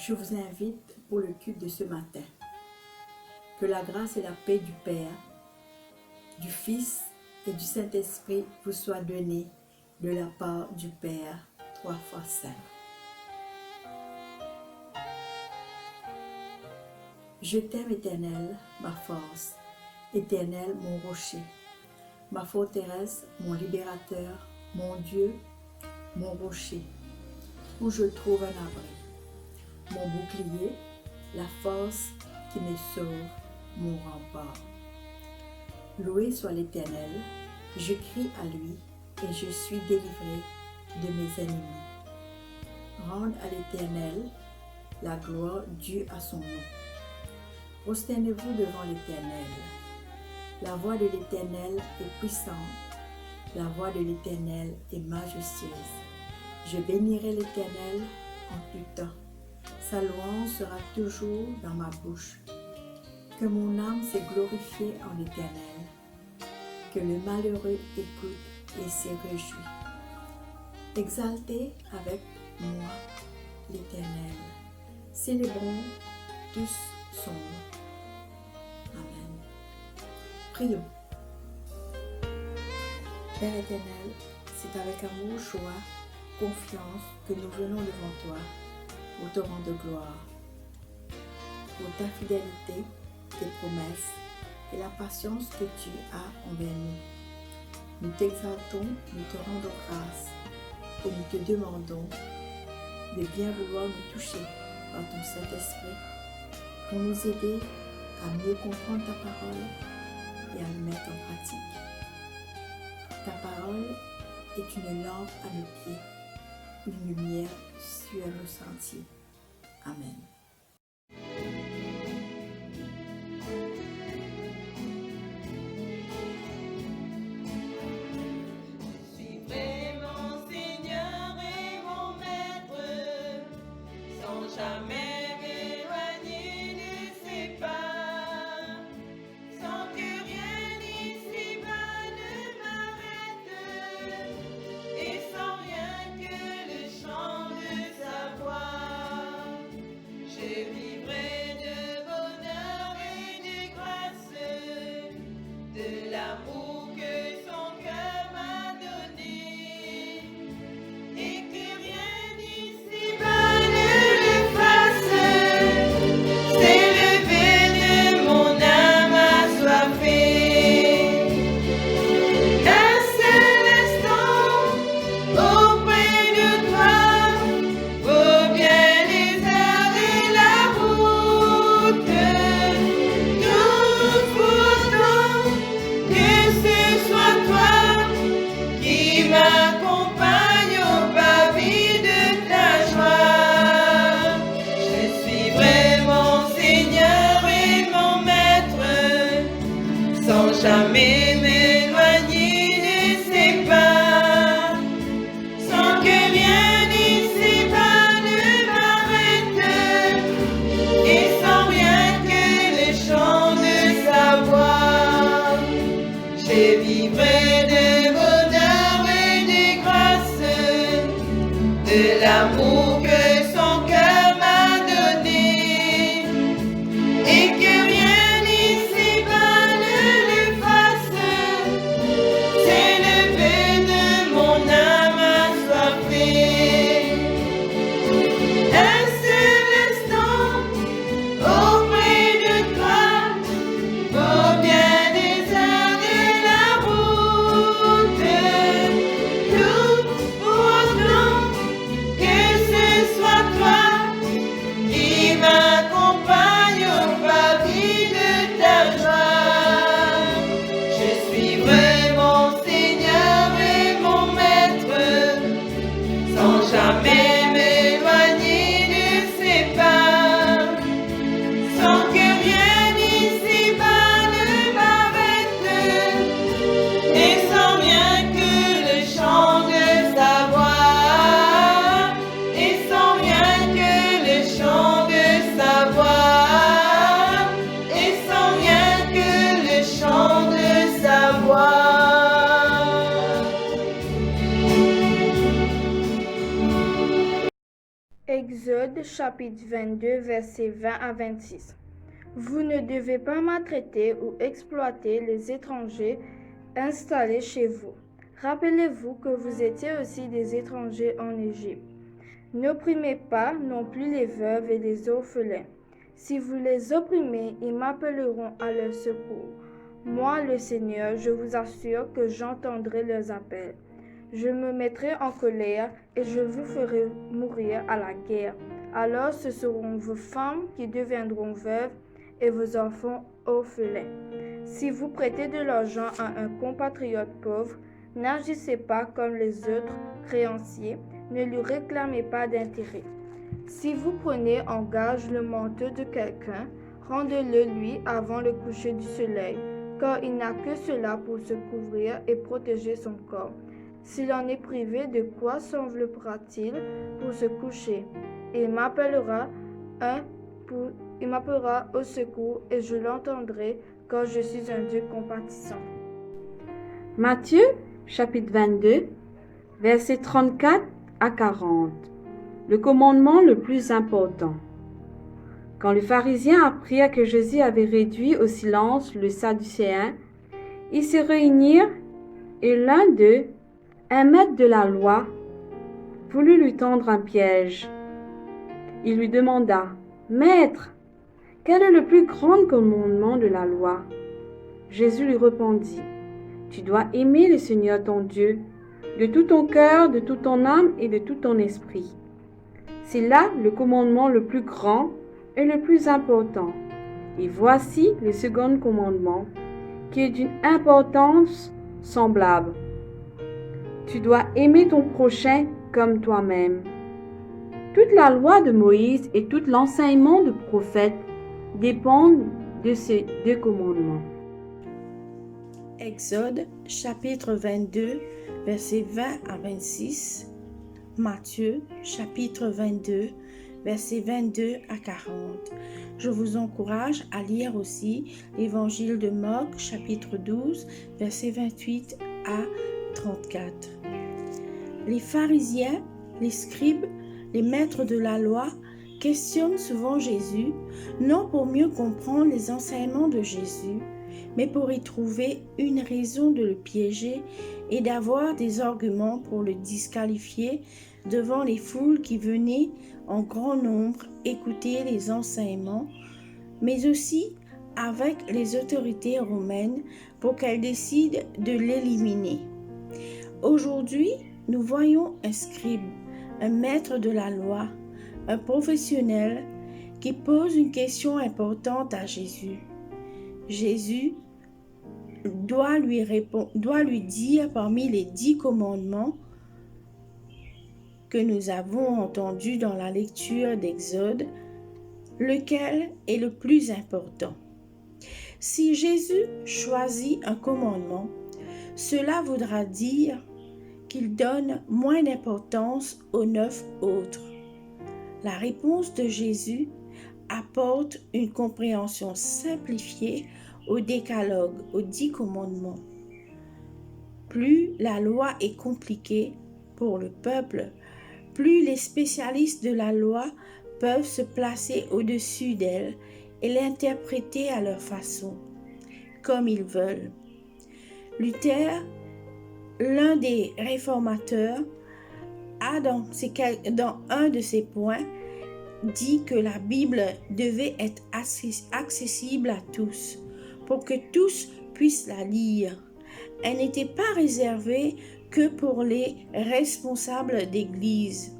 Je vous invite pour le culte de ce matin. Que la grâce et la paix du Père, du Fils et du Saint-Esprit vous soient données de la part du Père, 3 fois Saint. Je t'aime, Éternel, ma force, Éternel, mon rocher, ma forteresse, mon libérateur, mon Dieu, mon rocher, où je trouve un abri, mon bouclier, la force qui me sauve, mon rempart. Loué soit l'Éternel, je crie à lui et je suis délivré de mes ennemis. Rende à l'Éternel la gloire due à son nom. Prosternez-vous devant l'Éternel. La voix de l'Éternel est puissante, la voix de l'Éternel est majestueuse. Je bénirai l'Éternel en tout temps. Sa louange sera toujours dans ma bouche. Que mon âme s'est glorifiée en l'Éternel. Que le malheureux écoute et se réjouit. Exaltez avec moi l'Éternel. Célébrons tous son nom. Amen. Prions. Père éternel, c'est avec amour, joie, confiance que nous venons devant toi pour te rendre gloire, pour ta fidélité, tes promesses et la patience que tu as envers nous. Nous t'exaltons, nous te rendons grâce et nous te demandons de bien vouloir nous toucher par ton Saint-Esprit pour nous aider à mieux comprendre ta parole et à le mettre en pratique. Ta parole est une lampe à nos pieds, une lumière sur nos sentiers. Amen. Jamais m'éloigner de ses pas, sans que rien ici-bas ne m'arrête, et sans rien que le chant de sa voix. Je vivrai de bonheur et de grâce, de l'amour que son cœur m'a donné, et que rien ici-bas m'accompagne au pavé de ta joie. Je suivrai mon Seigneur et mon Maître, sans jamais m'éloigner de ses pas, sans que rien ici-bas ne m'arrête, et sans rien que le chant de sa voix. Je vivrai de l'amour que son cœur m'a donné, et que rien ici-bas ne l'efface, Exode chapitre 22 versets 20 à 26. Vous ne devez pas maltraiter ou exploiter les étrangers installés chez vous. Rappelez-vous que vous étiez aussi des étrangers en Égypte. N'opprimez pas non plus les veuves et les orphelins. Si vous les opprimez, ils m'appelleront à leur secours. Moi, le Seigneur, je vous assure que j'entendrai leurs appels. Je me mettrai en colère et je vous ferai mourir à la guerre. Alors ce seront vos femmes qui deviendront veuves et vos enfants orphelins. Si vous prêtez de l'argent à un compatriote pauvre, n'agissez pas comme les autres créanciers, ne lui réclamez pas d'intérêt. Si vous prenez en gage le manteau de quelqu'un, rendez-le lui avant le coucher du soleil, car il n'a que cela pour se couvrir et protéger son corps. S'il en est privé, de quoi s'enveloppera-t-il pour se coucher? Il m'appellera au secours et je l'entendrai, car je suis un Dieu compatissant. Matthieu, chapitre 22, versets 34 à 40. Le commandement le plus important. Quand les pharisiens apprirent que Jésus avait réduit au silence le Sadducéen, ils se réunirent et l'un d'eux, un maître de la loi, voulut lui tendre un piège. Il lui demanda, « Maître, quel est le plus grand commandement de la loi ?» Jésus lui répondit, « Tu dois aimer le Seigneur ton Dieu de tout ton cœur, de toute ton âme et de tout ton esprit. C'est là le commandement le plus grand et le plus important. Et voici le second commandement, qui est d'une importance semblable. Tu dois aimer ton prochain comme toi-même. » Toute la loi de Moïse et tout l'enseignement du prophète dépendent de ces deux commandements. Exode chapitre 22, versets 20 à 26. Matthieu chapitre 22, versets 22 à 40. Je vous encourage à lire aussi l'évangile de Marc chapitre 12, versets 28 à 34. Les pharisiens, les scribes, les maîtres de la loi questionnent souvent Jésus, non pour mieux comprendre les enseignements de Jésus, mais pour y trouver une raison de le piéger et d'avoir des arguments pour le disqualifier devant les foules qui venaient en grand nombre écouter les enseignements, mais aussi avec les autorités romaines pour qu'elles décident de l'éliminer. Aujourd'hui, nous voyons un scribe, un maître de la loi, un professionnel qui pose une question importante à Jésus. Jésus doit lui dire parmi les 10 commandements que nous avons entendus dans la lecture d'Exode, lequel est le plus important. Si Jésus choisit un commandement, cela voudra dire qu'il donne moins d'importance aux 9 autres. La réponse de Jésus apporte une compréhension simplifiée au décalogue, aux 10 commandements. Plus la loi est compliquée pour le peuple, plus les spécialistes de la loi peuvent se placer au-dessus d'elle et l'interpréter à leur façon, comme ils veulent. Luther, l'un des réformateurs, a dans un de ses points dit que la Bible devait être accessible à tous, pour que tous puissent la lire. Elle n'était pas réservée que pour les responsables d'église.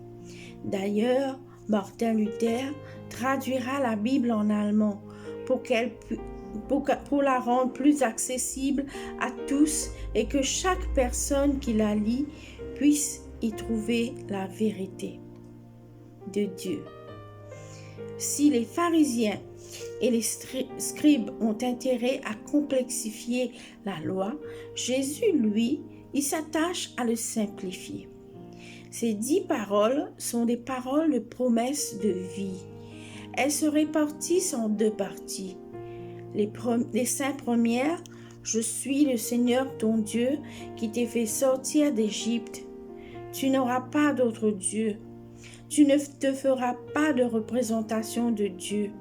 D'ailleurs, Martin Luther traduira la Bible en allemand pour la rendre plus accessible à tous et que chaque personne qui la lit puisse y trouver la vérité de Dieu. Si les pharisiens et les scribes ont intérêt à complexifier la loi, Jésus, lui, il s'attache à le simplifier. Ces 10 paroles sont des paroles de promesse de vie. Elles se répartissent en 2 parties. Les 5 premières, « Je suis le Seigneur ton Dieu qui t'ai fait sortir d'Égypte. Tu n'auras pas d'autre Dieu. Tu ne te feras pas de représentation de Dieu.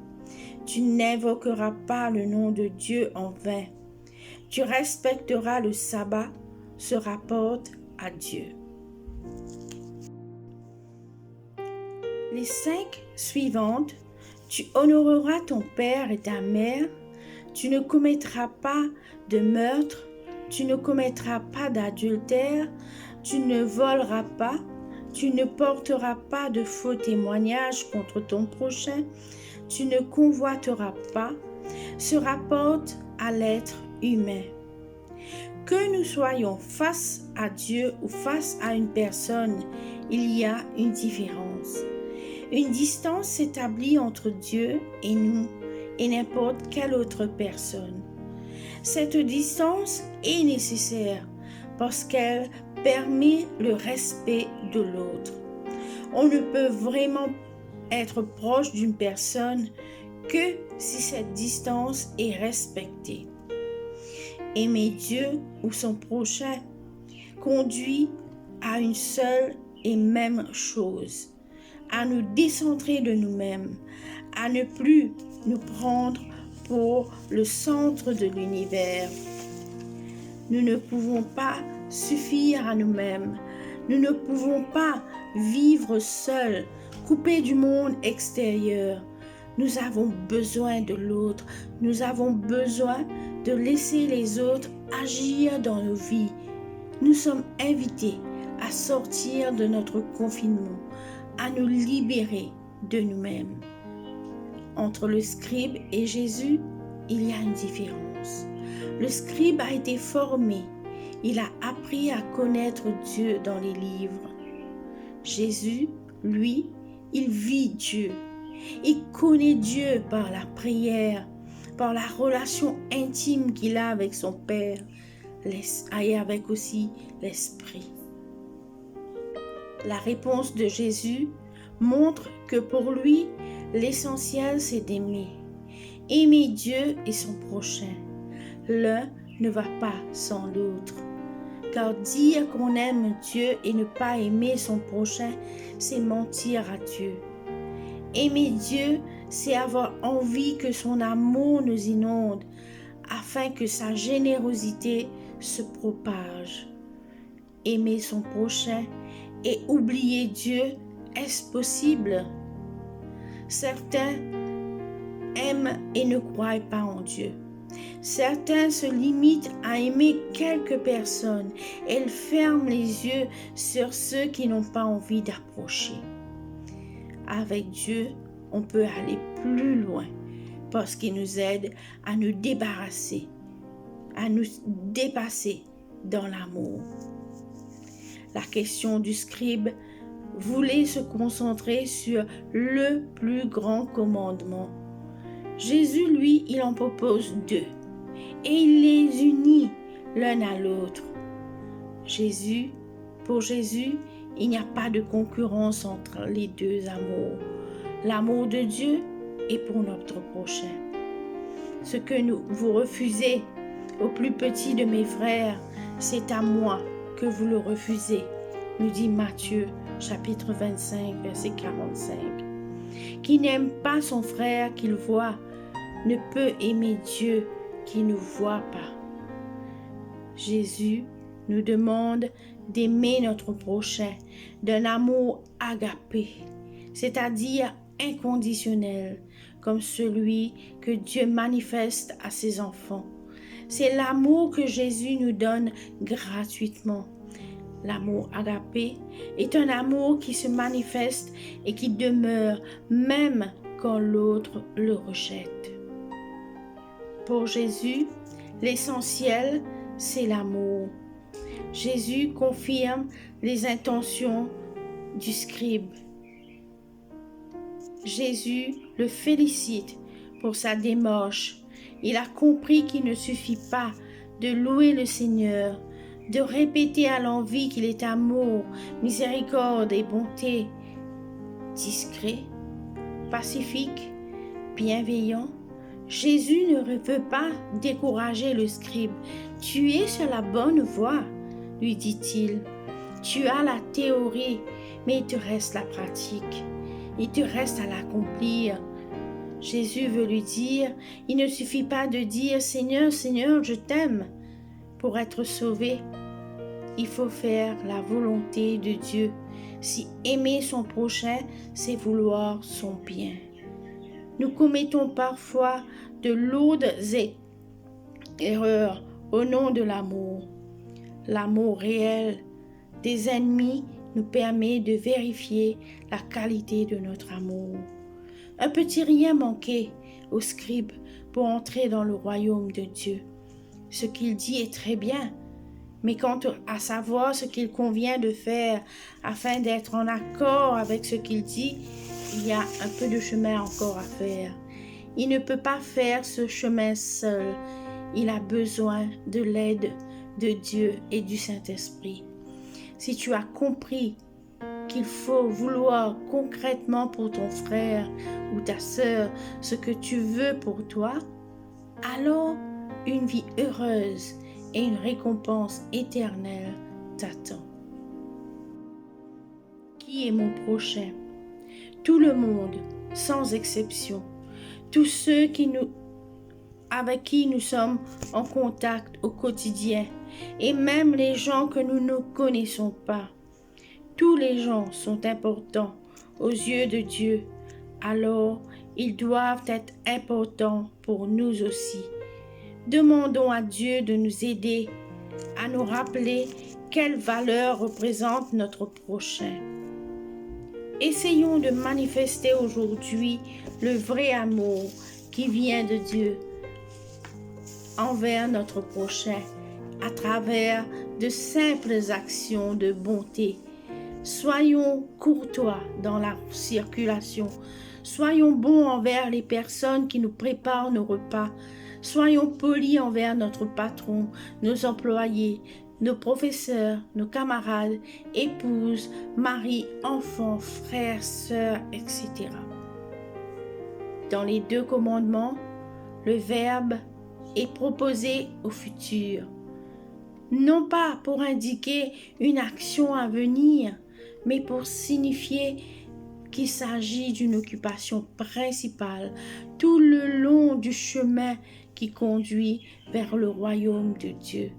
Tu n'invoqueras pas le nom de Dieu en vain. Tu respecteras le sabbat, se rapporte à Dieu. Les 5 suivantes, tu honoreras ton père et ta mère, tu ne commettras pas de meurtre, tu ne commettras pas d'adultère, tu ne voleras pas, tu ne porteras pas de faux témoignages contre ton prochain, tu ne convoiteras pas, se rapporte à l'être humain. Que nous soyons face à Dieu ou face à une personne, il y a une différence. Une distance s'établit entre Dieu et nous et n'importe quelle autre personne. Cette distance est nécessaire parce qu'elle permet le respect de l'autre. On ne peut vraiment être proche d'une personne que si cette distance est respectée. Aimer Dieu ou son prochain conduit à une seule et même chose, à nous décentrer de nous-mêmes, à ne plus nous prendre pour le centre de l'univers. Nous ne pouvons pas suffire à nous-mêmes. Nous ne pouvons pas vivre seuls, coupés du monde extérieur. Nous avons besoin de l'autre. Nous avons besoin de laisser les autres agir dans nos vies. Nous sommes invités à sortir de notre confinement, à nous libérer de nous-mêmes. Entre le scribe et Jésus, il y a une différence. Le scribe a été formé. Il a appris à connaître Dieu dans les livres. Jésus, lui, il vit Dieu. Il connaît Dieu par la prière, par la relation intime qu'il a avec son Père et avec aussi l'Esprit. La réponse de Jésus montre que pour lui, l'essentiel c'est d'aimer. Aimer Dieu et son prochain. L'un ne va pas sans l'autre. Car dire qu'on aime Dieu et ne pas aimer son prochain, c'est mentir à Dieu. Aimer Dieu, c'est avoir envie que son amour nous inonde, afin que sa générosité se propage. Aimer son prochain et oublier Dieu, est-ce possible? Certains aiment et ne croient pas en Dieu. Certains se limitent à aimer quelques personnes. Elles ferment les yeux sur ceux qui n'ont pas envie d'approcher. Avec Dieu, on peut aller plus loin parce qu'il nous aide à nous débarrasser, à nous dépasser dans l'amour. La question du scribe voulait se concentrer sur le plus grand commandement. Jésus, lui, il en propose 2 et il les unit l'un à l'autre. Pour Jésus, il n'y a pas de concurrence entre les 2 amours. L'amour de Dieu et pour notre prochain. Ce que vous refusez au plus petit de mes frères, c'est à moi que vous le refusez, nous dit Matthieu chapitre 25, verset 45. Qui n'aime pas son frère qu'il voit ne peut aimer Dieu qui ne voit pas. Jésus nous demande d'aimer notre prochain d'un amour agapé, c'est-à-dire inconditionnel, comme celui que Dieu manifeste à ses enfants. C'est l'amour que Jésus nous donne gratuitement. L'amour agapé est un amour qui se manifeste et qui demeure même quand l'autre le rejette. Pour Jésus, l'essentiel, c'est l'amour. Jésus confirme les intentions du scribe. Jésus le félicite pour sa démarche. Il a compris qu'il ne suffit pas de louer le Seigneur, de répéter à l'envi qu'il est amour, miséricorde et bonté, discret, pacifique, bienveillant. Jésus ne veut pas décourager le scribe. « Tu es sur la bonne voie, lui dit-il. Tu as la théorie, mais il te reste la pratique. Il te reste à l'accomplir. Jésus veut lui dire, il ne suffit pas de dire « Seigneur, Seigneur, je t'aime » pour être sauvé. Il faut faire la volonté de Dieu. Si aimer son prochain, c'est vouloir son bien. Nous commettons parfois de lourdes erreurs au nom de l'amour. L'amour réel des ennemis nous permet de vérifier la qualité de notre amour. Un petit rien manquait aux scribes pour entrer dans le royaume de Dieu. Ce qu'il dit est très bien, mais quant à savoir ce qu'il convient de faire afin d'être en accord avec ce qu'il dit, il y a un peu de chemin encore à faire. Il ne peut pas faire ce chemin seul. Il a besoin de l'aide de Dieu et du Saint-Esprit. Si tu as compris qu'il faut vouloir concrètement pour ton frère ou ta sœur ce que tu veux pour toi, alors une vie heureuse et une récompense éternelle t'attend. Qui est mon prochain? Tout le monde, sans exception. Tous ceux avec qui nous sommes en contact au quotidien, et même les gens que nous ne connaissons pas. Tous les gens sont importants aux yeux de Dieu, alors ils doivent être importants pour nous aussi. Demandons à Dieu de nous aider à nous rappeler quelle valeur représente notre prochain. Essayons de manifester aujourd'hui le vrai amour qui vient de Dieu envers notre prochain à travers de simples actions de bonté. Soyons courtois dans la circulation. Soyons bons envers les personnes qui nous préparent nos repas. Soyons polis envers notre patron, nos employés, nos professeurs, nos camarades, épouses, maris, enfants, frères, sœurs, etc. Dans les 2 commandements, le verbe est proposé au futur. Non pas pour indiquer une action à venir, mais pour signifier qu'il s'agit d'une occupation principale tout le long du chemin qui conduit vers le royaume de Dieu.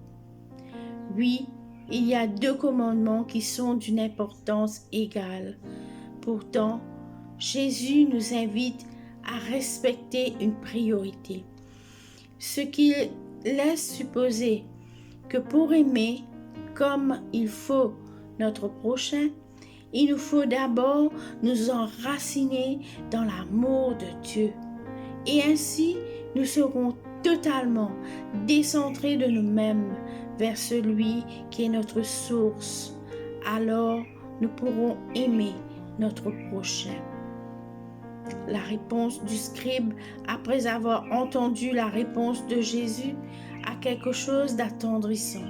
Oui, il y a 2 commandements qui sont d'une importance égale. Pourtant, Jésus nous invite à respecter une priorité. Ce qui laisse supposer que pour aimer comme il faut notre prochain, il nous faut d'abord nous enraciner dans l'amour de Dieu. Et ainsi, nous serons totalement décentrés de nous-mêmes vers celui qui est notre source. Alors, nous pourrons aimer notre prochain. La réponse du scribe, après avoir entendu la réponse de Jésus, a quelque chose d'attendrissant,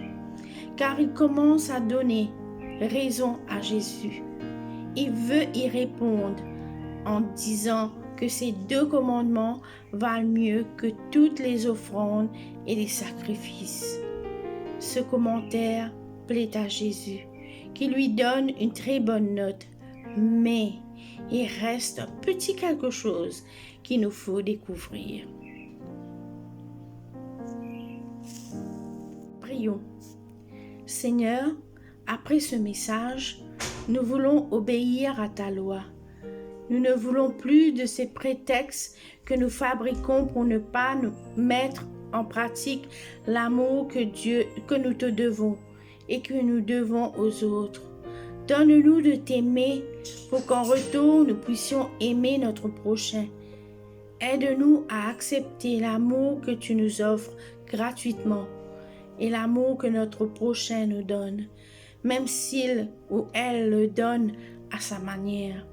car il commence à donner raison à Jésus. Il veut y répondre en disant que ces 2 commandements valent mieux que toutes les offrandes et les sacrifices. Ce commentaire plaît à Jésus, qui lui donne une très bonne note, mais il reste un petit quelque chose qu'il nous faut découvrir. Prions. Seigneur, après ce message, nous voulons obéir à ta loi. Nous ne voulons plus de ces prétextes que nous fabriquons pour ne pas nous mettre en pratique l'amour que nous te devons et que nous devons aux autres. Donne-nous de t'aimer pour qu'en retour nous puissions aimer notre prochain. Aide-nous à accepter l'amour que tu nous offres gratuitement et l'amour que notre prochain nous donne, même s'il ou elle le donne à sa manière.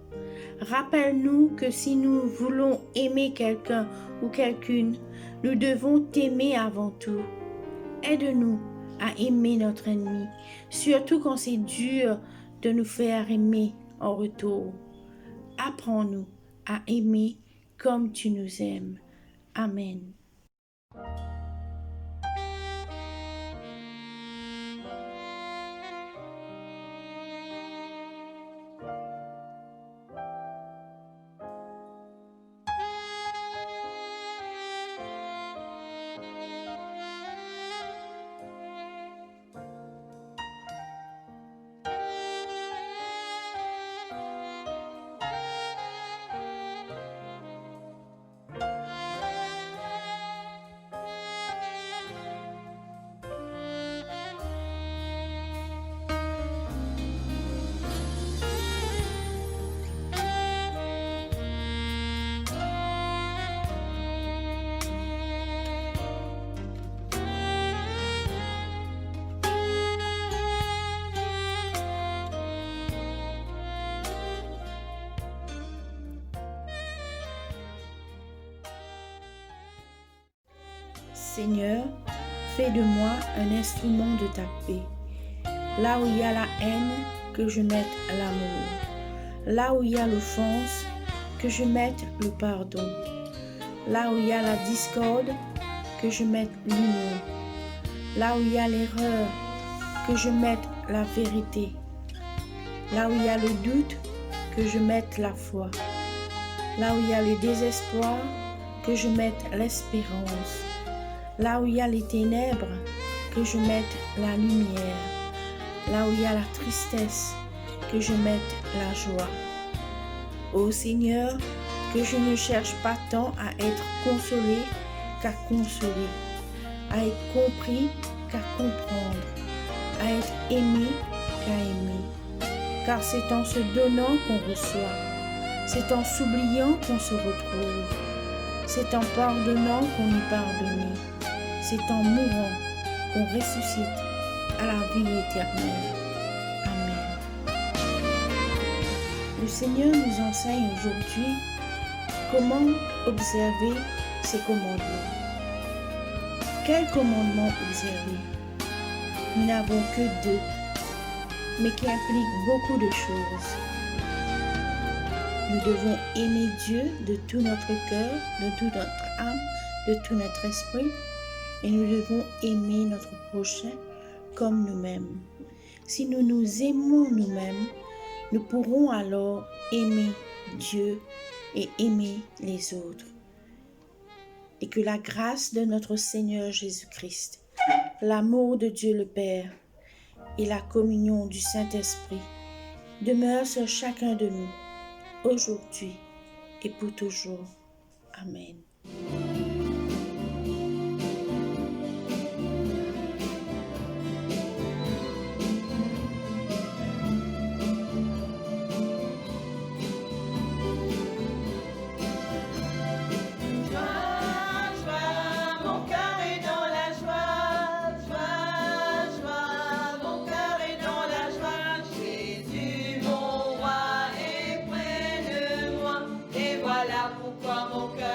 Rappelle-nous que si nous voulons aimer quelqu'un ou quelqu'une, nous devons t'aimer avant tout. Aide-nous à aimer notre ennemi, surtout quand c'est dur de nous faire aimer en retour. Apprends-nous à aimer comme tu nous aimes. Amen. Seigneur, fais de moi un instrument de ta paix. Là où il y a la haine, que je mette l'amour. Là où il y a l'offense, que je mette le pardon. Là où il y a la discorde, que je mette l'union. Là où il y a l'erreur, que je mette la vérité. Là où il y a le doute, que je mette la foi. Là où il y a le désespoir, que je mette l'espérance. Là où il y a les ténèbres, que je mette la lumière. Là où il y a la tristesse, que je mette la joie. Ô Seigneur, que je ne cherche pas tant à être consolé qu'à consoler, à être compris qu'à comprendre, à être aimé qu'à aimer. Car c'est en se donnant qu'on reçoit, c'est en s'oubliant qu'on se retrouve, c'est en pardonnant qu'on est pardonné, c'est en mourant qu'on ressuscite à la vie éternelle. Amen. Le Seigneur nous enseigne aujourd'hui comment observer ses commandements. Quels commandements observer? Nous n'avons que 2, mais qui impliquent beaucoup de choses. Nous devons aimer Dieu de tout notre cœur, de toute notre âme, de tout notre esprit, et nous devons aimer notre prochain comme nous-mêmes. Si nous nous aimons nous-mêmes, nous pourrons alors aimer Dieu et aimer les autres. Et que la grâce de notre Seigneur Jésus-Christ, l'amour de Dieu le Père et la communion du Saint-Esprit demeurent sur chacun de nous, aujourd'hui et pour toujours. Amen. Pourquoi mon cœur